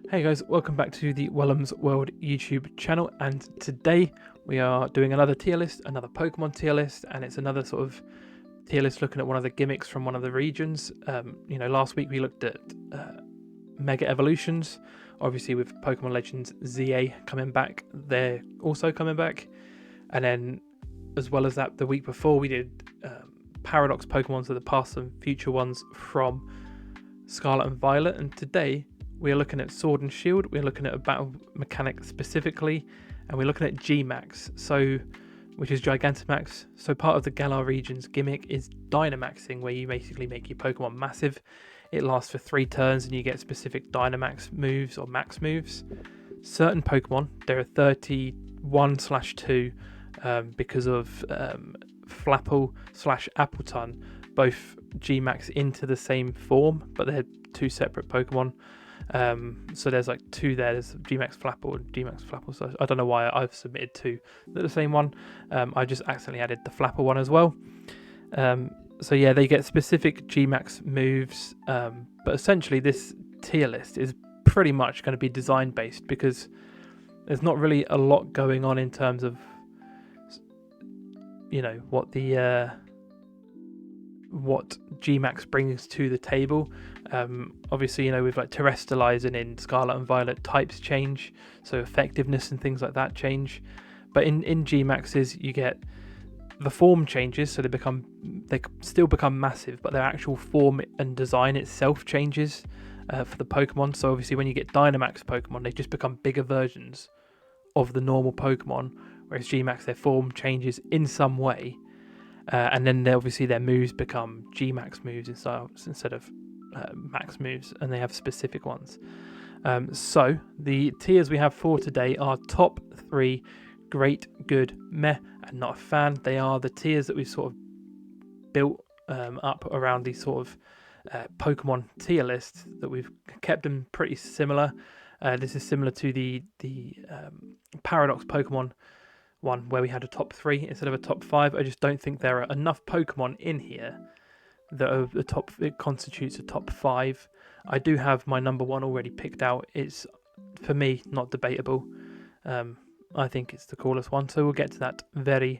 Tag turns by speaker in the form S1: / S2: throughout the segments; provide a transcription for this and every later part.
S1: Hey guys, welcome back to the Wellham's World YouTube channel, and today we are doing another tier list, another Pokemon tier list, and it's another sort of tier list looking at one of the gimmicks from one of the regions. Last week we looked at Mega Evolutions, obviously with Pokemon Legends ZA coming back, they're also coming back, and then as well as that, the week before we did Paradox Pokemon, so the past and future ones from Scarlet and Violet, and today we are looking at Sword and Shield, we're looking at a battle mechanic specifically, and we're looking at Gmax, which is Gigantamax. So part of the Galar region's gimmick is Dynamaxing, where you basically make your Pokemon massive. It lasts for 3 turns and you get specific Dynamax moves or max moves. Certain Pokemon, there are 31/2 because of Flapple/Appleton, both Gmax into the same form, but they're 2 separate Pokemon. So there's like 2 there. There's Gmax Flapple and Gmax Flapple. So I don't know why I've submitted 2. They're the same one. I just accidentally added the Flapple one as well. So yeah, they get specific Gmax moves. But essentially this tier list is pretty much going to be design based because there's not really a lot going on in terms of, what Gmax brings to the table. Obviously, with like terrestrializing in Scarlet and Violet, types change, so effectiveness and things like that change. But in Gmaxes, you get the form changes, so they still become massive, but their actual form and design itself changes for the Pokemon. So obviously, when you get Dynamax Pokemon, they just become bigger versions of the normal Pokemon, whereas Gmax, their form changes in some way. And then obviously their moves become Gmax moves instead of max moves, and they have specific ones. So the tiers we have for today are top 3, great, good, meh, and not a fan. They are the tiers that we've sort of built up around these sort of Pokemon tier lists that we've kept them pretty similar. This is similar to the Paradox Pokemon one where we had a top 3 instead of a top 5. I just don't think there are enough Pokemon in here that are it constitutes a top 5. I do have my number 1 already picked out. It's, for me, not debatable. I think it's the coolest one, so we'll get to that very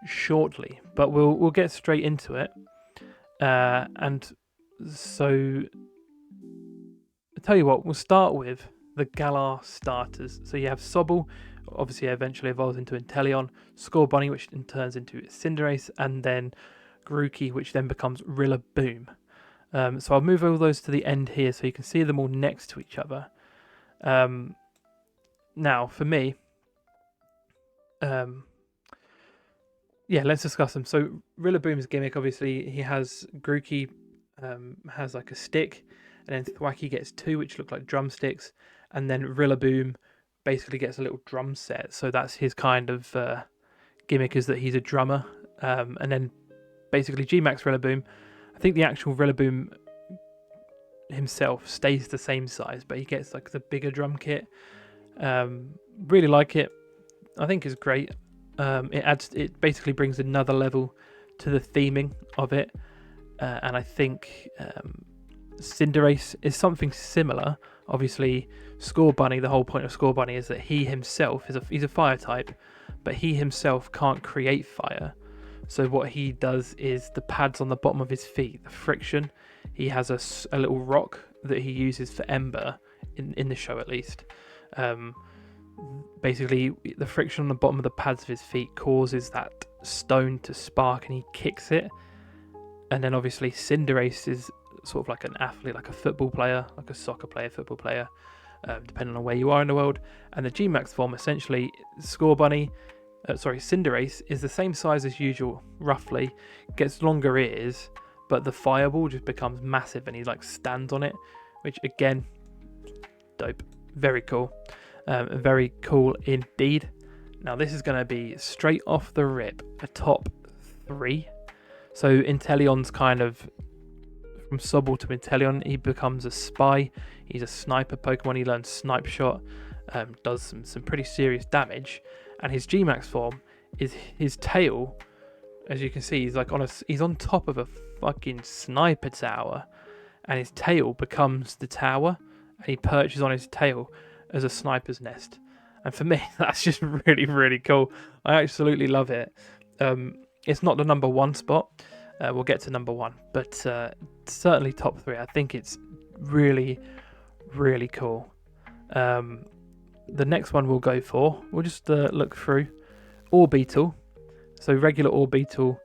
S1: shortly. But we'll get straight into it. And so, I'll tell you what, we'll start with the Galar starters. So you have Sobble, obviously eventually evolves into Inteleon, Scorbunny, which then turns into Cinderace, and then Grookey, which then becomes Rillaboom. So I'll move all those to the end here so you can see them all next to each other. Now, for me, let's discuss them. So Rillaboom's gimmick, obviously, he has Grookey has like a stick, and then Thwackey gets 2, which look like drumsticks, and then Rillaboom basically gets a little drum set. So that's his kind of gimmick, is that he's a drummer. And then basically Gmax Rillaboom, I think the actual Rillaboom himself stays the same size, but he gets like the bigger drum kit. Really like it. I think it's great. It basically brings another level to the theming of it. And I think Cinderace is something similar. Obviously, Scorbunny, the whole point of Scorbunny is that he himself he's a fire type, but he himself can't create fire. So what he does is the pads on the bottom of his feet, the friction, he has a little rock that he uses for Ember, in the show at least. Basically, the friction on the bottom of the pads of his feet causes that stone to spark, and he kicks it. And then obviously Cinderace is sort of like an athlete, like a football player, like a soccer player, football player, depending on where you are in the world. And the Gmax form, essentially, Cinderace is the same size as usual, roughly, gets longer ears, but the fireball just becomes massive and he like stands on it, which again, dope, very cool. Very cool indeed. Now this is going to be straight off the rip a top 3. So Inteleon's kind of, from Sobble to Inteleon, he becomes a spy. He's a sniper Pokemon. He learns Snipe Shot, does some pretty serious damage. And his Gmax form is his tail. As you can see, he's on top of a fucking sniper tower, and his tail becomes the tower, and he perches on his tail as a sniper's nest. And for me, that's just really, really cool. I absolutely love it. It's not the number one spot. We'll get to number one, but certainly top three. I think it's really, really cool. The next one we'll go for, we'll just look through Orbeetle. So regular Orbeetle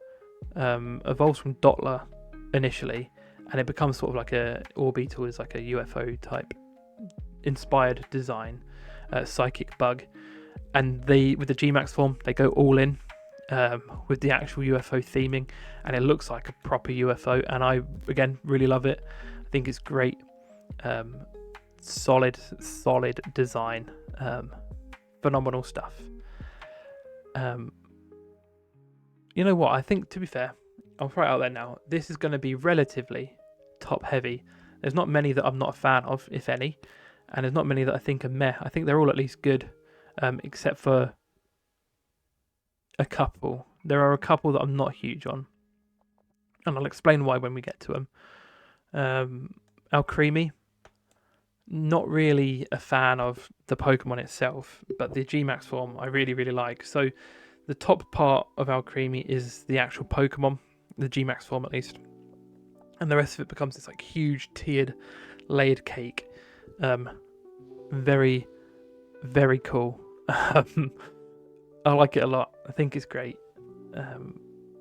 S1: evolves from Dottler initially, and it becomes sort of like Orbeetle is like a UFO type inspired design, psychic bug. And with the Gmax form, they go all in with the actual UFO theming, and it looks like a proper UFO. And I again really love it. I think it's great. Solid design. Phenomenal stuff. You know what? I think, to be fair, I'll throw it out there now. This is going to be relatively top heavy. There's not many that I'm not a fan of, if any, and there's not many that I think are meh. I think they're all at least good, except for a couple. There are a couple that I'm not huge on, and I'll explain why when we get to them. Alcremie, not really a fan of the Pokemon itself, but the Gmax form I really, really like. So the top part of Alcremie is the actual Pokemon, the Gmax form at least, and the rest of it becomes this like huge tiered layered cake. Very, very cool. I like it a lot. I think it's great.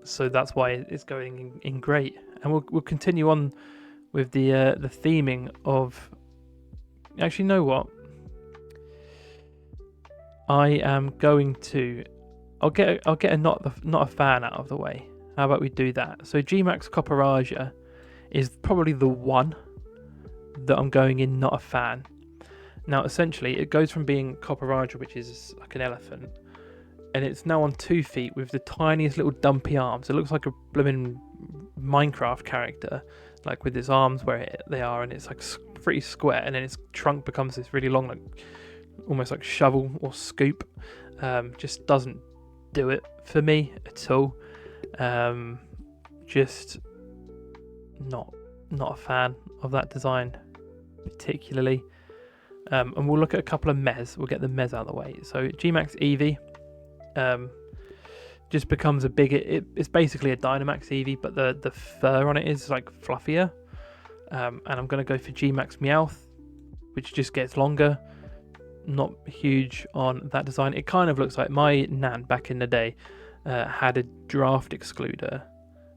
S1: So that's why it's going in great. And we'll continue on with the theming of. Actually, you know what? I am going to. I'll get a not a fan out of the way. How about we do that? So Gmax Copperaja is probably the one that I'm going in not a fan. Now, essentially, it goes from being Copperaja, which is like an elephant, and it's now on 2 feet with the tiniest little dumpy arms. It looks like a blooming Minecraft character, like with its arms where they are, and it's like pretty square, and then its trunk becomes this really long, like almost like shovel or scoop. Just doesn't do it for me at all. Just not a fan of that design particularly. And we'll look at a couple of mez. We'll get the mez out of the way. So Gmax Eevee just becomes a bigger. It's basically a Dynamax Eevee, but the fur on it is like fluffier. And I'm going to go for Gmax Meowth, which just gets longer. Not huge on that design. It kind of looks like my nan back in the day had a draft excluder,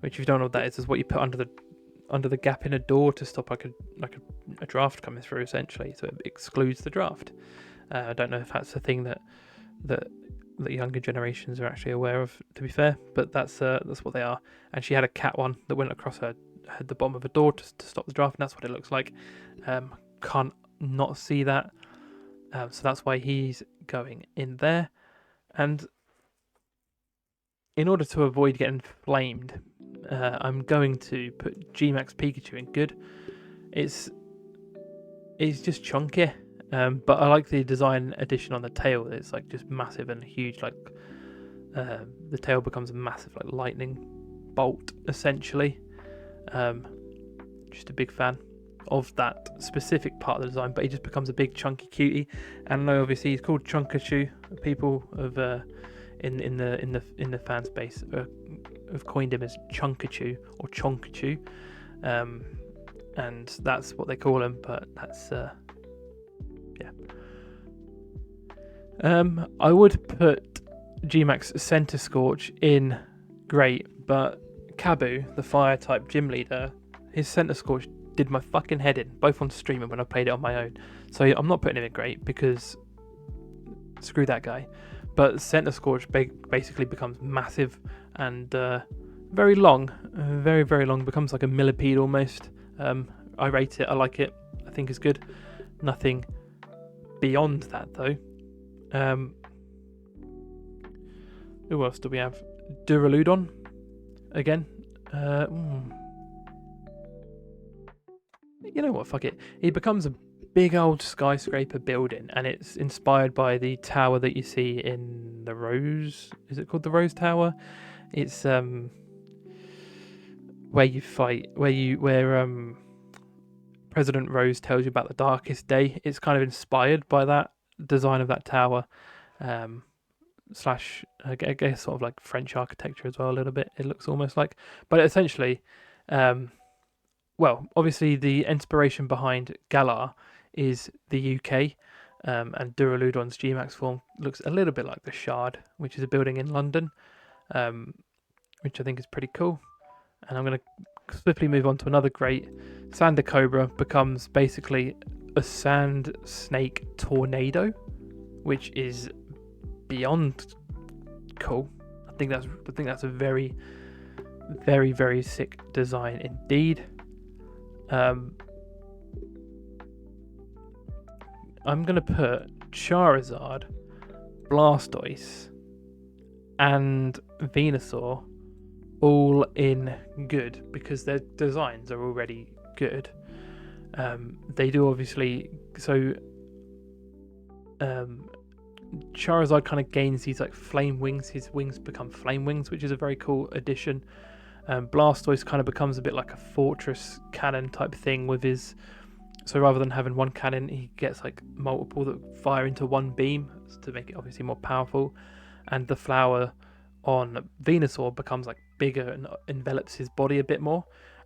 S1: which if you don't know what that is what you put under the gap in a door to stop like a draft coming through, essentially. So it excludes the draft. I don't know if that's a thing that younger generations are actually aware of, to be fair, but that's what they are. And she had a cat one that went across the bottom of a door to stop the draft, and that's what it looks like. Can't not see that. So that's why he's going in there. And in order to avoid getting flamed, I'm going to put Gmax Pikachu in good. It's just chunky, but I like the design addition on the tail. It's like just massive and huge. Like the tail becomes a massive like lightning bolt, essentially. Just a big fan of that specific part of the design, but he just becomes a big chunky cutie. And I know obviously he's called Chunkachu. People of in the fan space have coined him as Chunkachu or Chonkachu, and that's what they call him. But that's yeah. I would put Gmax Centiskorch in great, but Kabu, the fire type gym leader, his Centiskorch did my fucking head in, both on stream and when I played it on my own. So I'm not putting him in great because screw that guy. But Centiskorch basically becomes massive and very long, very, very long, becomes like a millipede almost. I rate it, I like it, I think it's good. Nothing beyond that though. Who else do we have? Duraludon, again. You know what, fuck it. He becomes a big old skyscraper building, and it's inspired by the tower that you see in the Rose. Is it called the Rose Tower? It's where you fight, where President Rose tells you about the darkest day. It's kind of inspired by that design of that tower, slash I guess sort of like French architecture as well a little bit. It looks almost like, but essentially, well, obviously the inspiration behind Galar is the UK, and Duraludon's Gmax form looks a little bit like the Shard, which is a building in London, which I think is pretty cool. And I'm going to swiftly move on to another great. Sander Cobra becomes basically a sand snake tornado, which is beyond cool. I think that's a very, very, very sick design indeed. I'm gonna put Charizard, Blastoise, and Venusaur all in good because their designs are already good. They do obviously so. Charizard kind of gains these like flame wings. His wings become flame wings, which is a very cool addition. Blastoise kind of becomes a bit like a fortress cannon type thing with his. So rather than having one cannon, he gets like multiple that fire into one beam to make it obviously more powerful. And the flower on Venusaur becomes like bigger and envelops his body a bit more.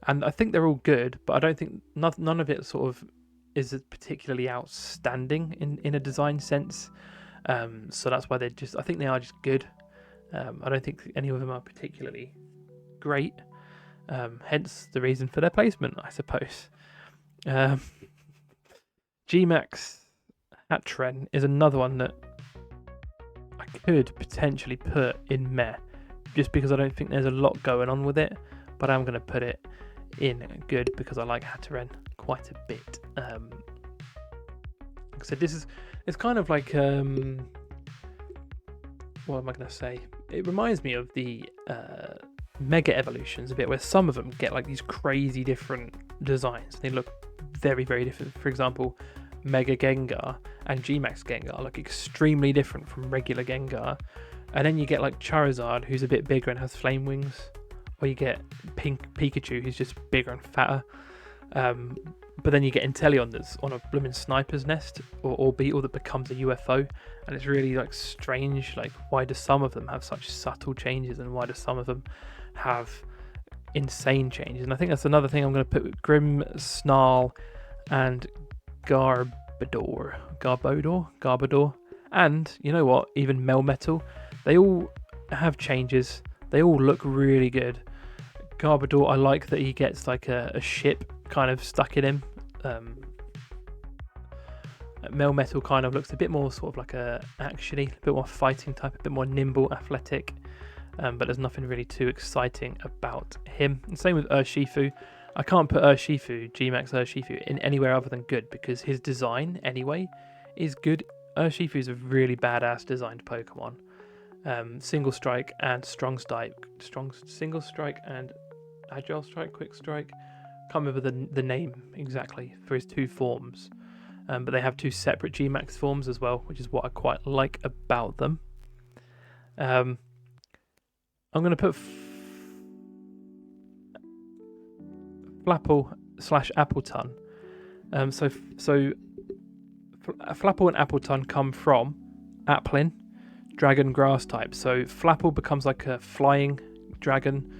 S1: And I think they're all good, but I don't think none of it sort of is particularly outstanding in a design sense. So that's why I think they are just good. I don't think any of them are particularly great. Hence the reason for their placement, I suppose. Gmax Hatren is another one that I could potentially put in meh, just because I don't think there's a lot going on with it, but I'm going to put it in good because I like Hatren quite a bit. Like I said, it's kind of like what am I going to say? It reminds me of the Mega Evolutions a bit, where some of them get like these crazy different designs. They look very, very different. For example, Mega Gengar and Gmax Gengar look extremely different from regular Gengar. And then you get like Charizard, who's a bit bigger and has flame wings, or you get Pink Pikachu, who's just bigger and fatter. But then you get Inteleon that's on a blooming sniper's nest or beetle that becomes a UFO, and it's really like strange. Like, why do some of them have such subtle changes, and why do some of them have insane changes? And I think that's another thing I'm going to put with Grim, Snarl, and Garbodor, and you know what? Even Melmetal. They all have changes. They all look really good. Garbodor, I like that he gets like a ship kind of stuck in him. Melmetal kind of looks a bit more sort of like a actiony, a bit more fighting type, a bit more nimble, athletic. But there's nothing really too exciting about him. And same with Urshifu. I can't put Gmax Urshifu in anywhere other than good because his design anyway is good. Urshifu is a really badass designed Pokemon. Single strike and single strike and agile strike, quick strike. Can't remember the name exactly for his two forms, but they have two separate Gmax forms as well, which is what I quite like about them. I'm going to put Flapple / Appleton. So Flapple and Appleton come from Applin, dragon grass type. So Flapple becomes like a flying dragon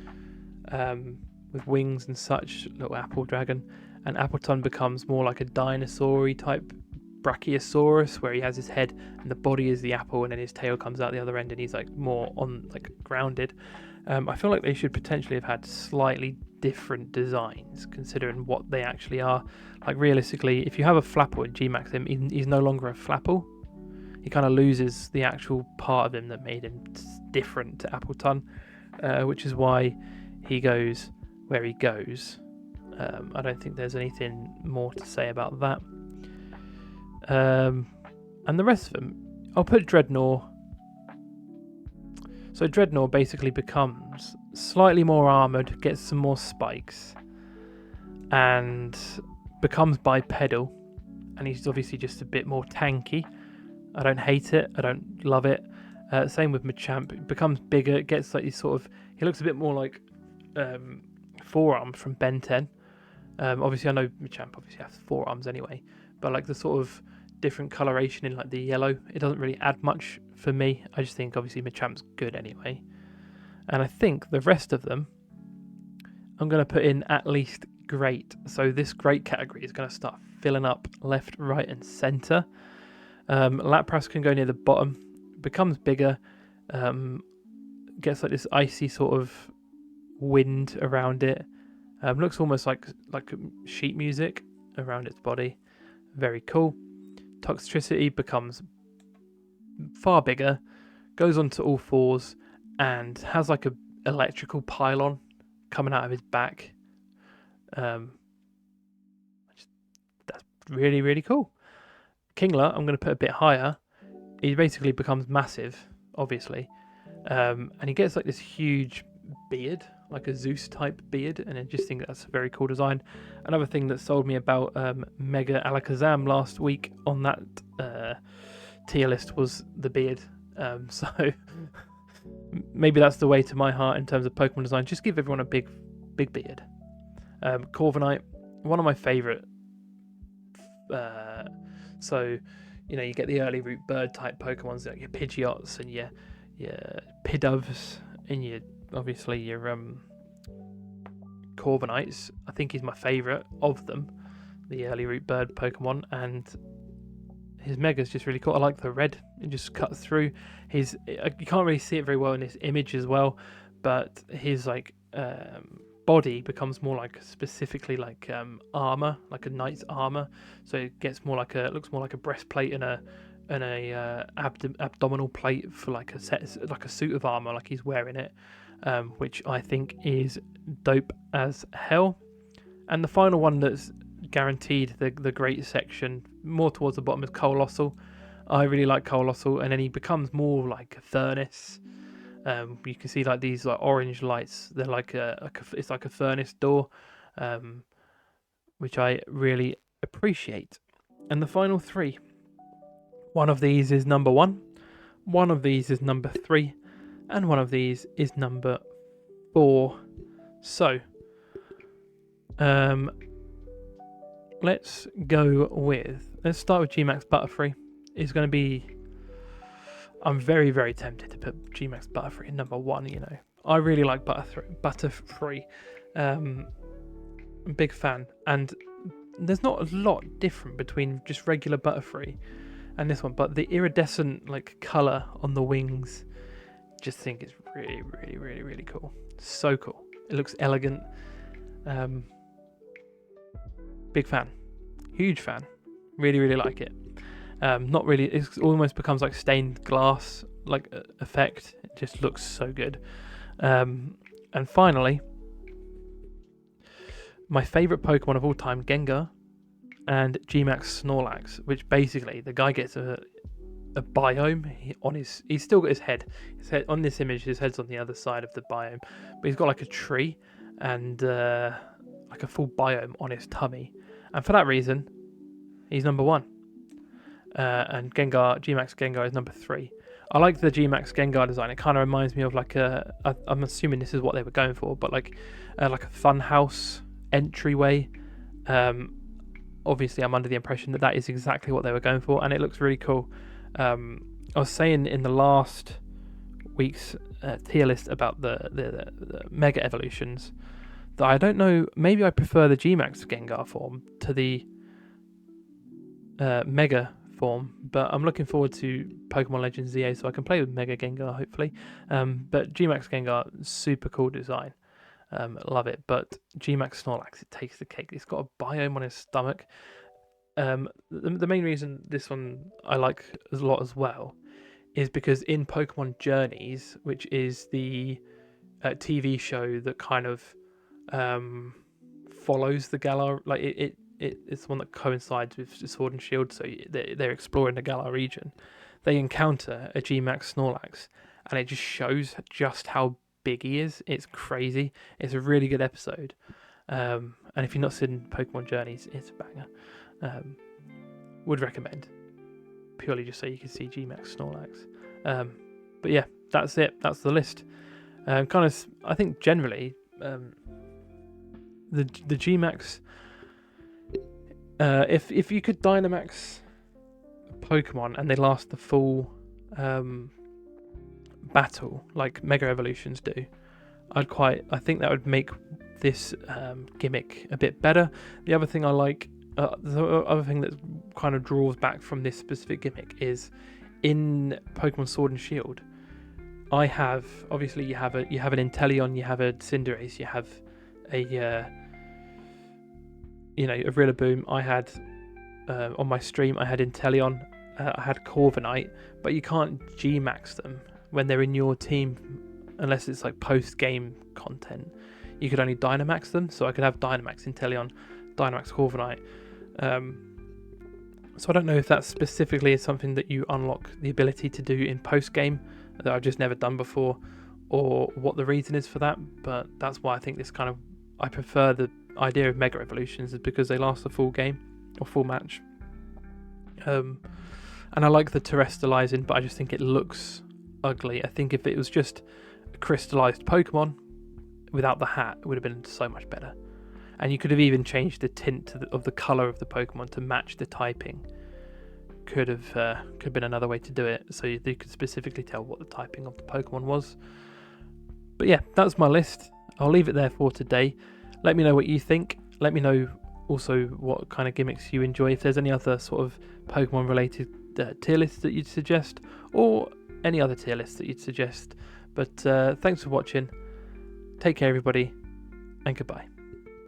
S1: with wings and such, little apple dragon, and Appleton becomes more like a dinosaur-y type Brachiosaurus, where he has his head and the body is the apple, and then his tail comes out the other end, and he's like more on like grounded. I feel like they should potentially have had slightly different designs considering what they actually are. Like realistically, if you have a Flapple in Gmax him, he's no longer a Flapple. He kind of loses the actual part of him that made him different to Appleton, which is why he goes where he goes. I don't think there's anything more to say about that. And the rest of them, I'll put Dreadnought. So Dreadnought basically becomes slightly more armoured, gets some more spikes, and becomes bipedal. And he's obviously just a bit more tanky. I don't hate it. I don't love it. Same with Machamp. It becomes bigger. It gets like he looks a bit more like Forearm from Ben 10. Obviously, I know Machamp obviously has 4 arms anyway, but like the sort of different coloration in like the yellow, it doesn't really add much for me. I just think obviously Machamp's good anyway. And I think the rest of them, I'm going to put in at least great. So this great category is going to start filling up left, right, and centre. Lapras can go near the bottom, becomes bigger, gets like this icy sort of wind around it. Looks almost like sheet music around its body. Very cool. Toxtricity becomes far bigger, goes onto all fours, and has like a electrical pylon coming out of his back. That's really, really cool. Kingler, I'm going to put a bit higher. He basically becomes massive, obviously. And he gets like this huge beard, like a Zeus type beard, and I just think that's a very cool design. Another thing that sold me about Mega Alakazam last week on that tier list was the beard. So maybe that's the way to my heart in terms of Pokemon design. Just give everyone a big beard. Corviknight, one of my favourite. So, you know, you get the early root bird type Pokemons like your Pidgeots and your Pidovs and your Corviknights. I think he's my favourite of them, the early root bird Pokemon, and his Mega's just really cool. I like the red; it just cuts through. You can't really see it very well in this image as well, but his like body becomes more like specifically like armor, like a knight's armor. So it gets more like looks more like a breastplate and a abdominal plate for like a suit of armor, like he's wearing it, which I think is dope as hell. And the final one that's guaranteed the great section, more towards the bottom, is Colossal. I really like Colossal, and then he becomes more like a furnace. You can see like these like orange lights. They're like it's like a furnace door, which I really appreciate. And the final 3. One of these is number 1, one of these is number 3, and one of these is number 4. So, let's start with Gmax Butterfree. It's going to be. I'm very, very tempted to put Gmax Butterfree in number 1. You know, I really like Butterfree. I'm a big fan, and there's not a lot different between just regular Butterfree and this one, but the iridescent like color on the wings, just think it's really, really, really, really cool. So cool. It looks elegant. Big fan, huge fan. Really, really like it. Not really. It almost becomes like stained glass like effect. It just looks so good. And finally, my favorite Pokemon of all time, Gengar, and Gmax Snorlax, which basically the guy gets a biome on his. He's still got his head. His head on this image. His head's on the other side of the biome, but he's got like a tree and like a full biome on his tummy. And for that reason, he's number 1. And Gmax Gengar is number 3. I like the Gmax Gengar design. It kind of reminds me of like I'm assuming this is what they were going for, but like a funhouse entryway. Obviously, I'm under the impression that is exactly what they were going for, and it looks really cool. I was saying in the last week's tier list about the Mega Evolutions that I don't know, maybe I prefer the Gmax Gengar form to the Mega form, but I'm looking forward to Pokemon Legends ZA so I can play with Mega Gengar hopefully. But Gmax Gengar, super cool design. Love it. But Gmax Snorlax, it takes the cake. It's got a biome on his stomach. The main reason this one I like a lot as well is because in Pokemon Journeys, which is the TV show that kind of follows the Galar, like it's the one that coincides with Sword and Shield, so they're exploring the Galar region. They encounter a Gmax Snorlax, and it just shows just how big he is. It's crazy. It's a really good episode. And if you've not seen Pokemon Journeys, it's a banger. Would recommend. Purely just so you can see Gmax Snorlax. But yeah, that's it. That's the list. I think generally, the Gmax If you could Dynamax Pokemon and they last the full battle like Mega Evolutions do, I think that would make this gimmick a bit better. The other thing I like, the other thing that kind of draws back from this specific gimmick is in Pokemon Sword and Shield. You have an Inteleon, you have a Cinderace, you have a a Rillaboom. I had on my stream, I had Inteleon, I had Corviknight, but you can't G-Max them when they're in your team unless it's like post-game content. You could only Dynamax them, so I could have Dynamax Inteleon, Dynamax Corviknight. So I don't know if that specifically is something that you unlock the ability to do in post-game that I've just never done before, or what the reason is for that, but that's why I think I prefer the idea of Mega Evolutions, is because they last the full game or full match. And I like the terrestrializing, but I just think it looks ugly. I think if it was just a crystallized Pokemon without the hat, it would have been so much better. And you could have even changed the tint of the color of the Pokemon to match the typing. Could have been another way to do it, so you could specifically tell what the typing of the Pokemon was. But yeah, that's my list. I'll leave it there for today. Let me know what you think. Let me know also what kind of gimmicks you enjoy. If there's any other sort of Pokemon related tier lists that you'd suggest, or any other tier lists that you'd suggest. But thanks for watching. Take care, everybody, and goodbye.